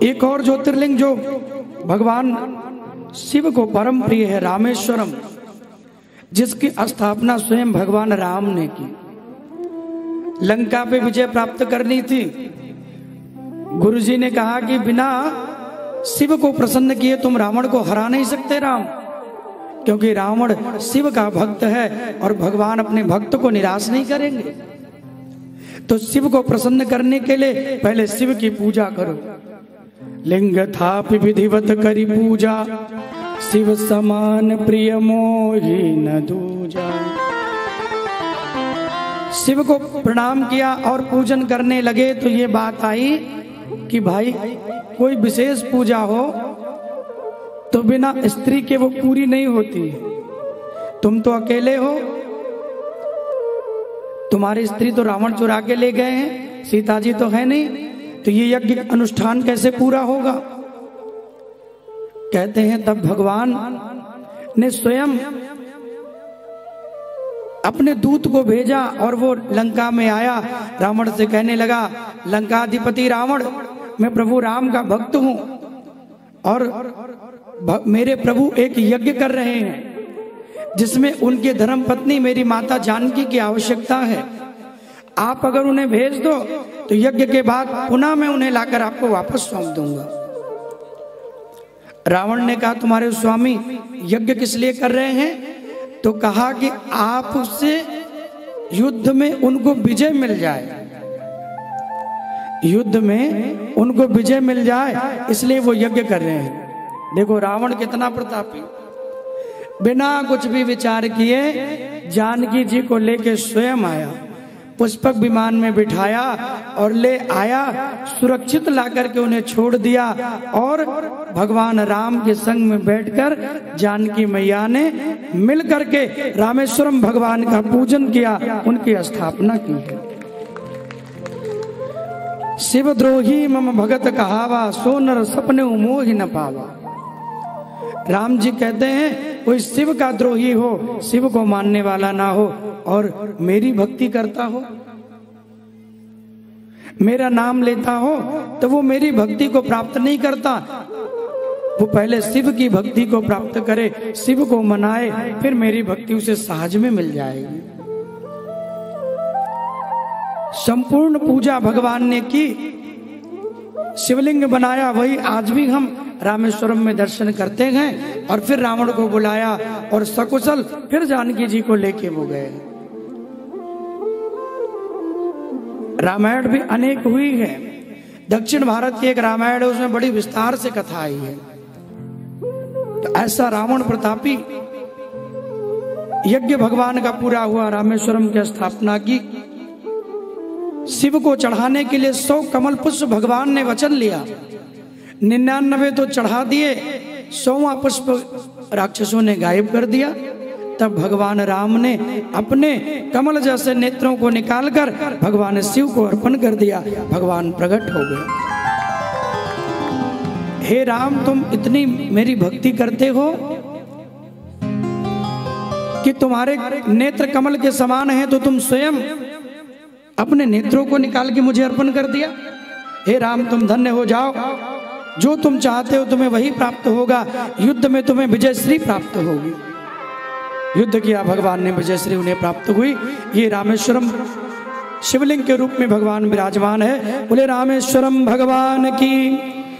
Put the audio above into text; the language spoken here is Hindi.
एक और ज्योतिर्लिंग जो भगवान शिव को परम प्रिय है, रामेश्वरम, जिसकी स्थापना स्वयं भगवान राम ने की। लंका पे विजय प्राप्त करनी थी। गुरुजी ने कहा कि बिना शिव को प्रसन्न किए तुम रावण को हरा नहीं सकते राम, क्योंकि रावण शिव का भक्त है और भगवान अपने भक्त को निराश नहीं करेंगे। तो शिव को प्रसन्न करने के लिए पहले शिव की पूजा करो। लिंग थापि विधिवत करी पूजा, शिव समान प्रिय मोहि न दूजा। शिव को प्रणाम किया और पूजन करने लगे तो ये बात आई कि भाई कोई विशेष पूजा हो तो बिना स्त्री के वो पूरी नहीं होती। तुम तो अकेले हो, तुम्हारी स्त्री तो रावण चुरा के ले गए हैं, सीता जी तो है नहीं, तो ये यज्ञ अनुष्ठान कैसे पूरा होगा। कहते हैं तब भगवान ने स्वयं अपने दूत को भेजा और वो लंका में आया। रावण से कहने लगा, लंकाधिपति रावण, मैं प्रभु राम का भक्त हूं और मेरे प्रभु एक यज्ञ कर रहे हैं जिसमें उनके धर्म पत्नी मेरी माता जानकी की आवश्यकता है। आप अगर उन्हें भेज दो तो यज्ञ के बाद पुनः मैं उन्हें लाकर आपको वापस सौंप दूंगा। रावण ने कहा, तुम्हारे स्वामी यज्ञ किस लिए कर रहे हैं? तो कहा कि आप उससे युद्ध में उनको विजय मिल जाए, युद्ध में उनको विजय मिल जाए, इसलिए वो यज्ञ कर रहे हैं। देखो रावण कितना प्रतापी, बिना कुछ भी विचार किए जानकी जी को लेके स्वयं आया, पुष्पक विमान में बिठाया और ले आया, सुरक्षित लाकर के उन्हें छोड़ दिया और भगवान राम के संग में बैठकर जानकी मैया ने मिल करके रामेश्वरम भगवान का पूजन किया, उनकी स्थापना की है। शिव द्रोही मम भगत कहावा, सो नर सपने मोहि न पावा। राम जी कहते हैं कोई शिव का द्रोही हो, शिव को मानने वाला ना हो और मेरी भक्ति करता हो, मेरा नाम लेता हो, तो वो मेरी भक्ति को प्राप्त नहीं करता। वो पहले शिव की भक्ति को प्राप्त करे, शिव को मनाए, फिर मेरी भक्ति उसे सहज में मिल जाएगी। संपूर्ण पूजा भगवान ने की, शिवलिंग बनाया, वही आज भी हम रामेश्वरम में दर्शन करते हैं। और फिर रावण को बुलाया और सकुशल फिर जानकी जी को लेके वो गए। रामायण भी अनेक हुई है। दक्षिण भारत की एक रामायण है, उसमें बड़ी विस्तार से कथा आई है। तो ऐसा रावण प्रतापी यज्ञ भगवान का पूरा हुआ, रामेश्वरम की स्थापना की। शिव को चढ़ाने के लिए 100 कमल पुष्प भगवान ने वचन लिया, 99 तो चढ़ा दिए, 100वां पुष्प राक्षसों ने गायब कर दिया। तब भगवान राम ने अपने कमल जैसे नेत्रों को निकालकर भगवान शिव को अर्पण कर दिया, भगवान प्रकट हो गए। हे राम, तुम इतनी मेरी भक्ति करते हो कि तुम्हारे नेत्र कमल के समान हैं, तो तुम स्वयं अपने नेत्रों को निकाल के मुझे अर्पण कर दिया। हे राम, तुम धन्य हो जाओ, जो तुम चाहते हो तुम्हें वही प्राप्त होगा। युद्ध में तुम्हें विजयश्री प्राप्त होगी। युद्ध किया भगवान ने, विजयश्री उन्हें प्राप्त हुई। ये रामेश्वरम शिवलिंग के रूप में भगवान विराजमान है। बोले रामेश्वरम भगवान की।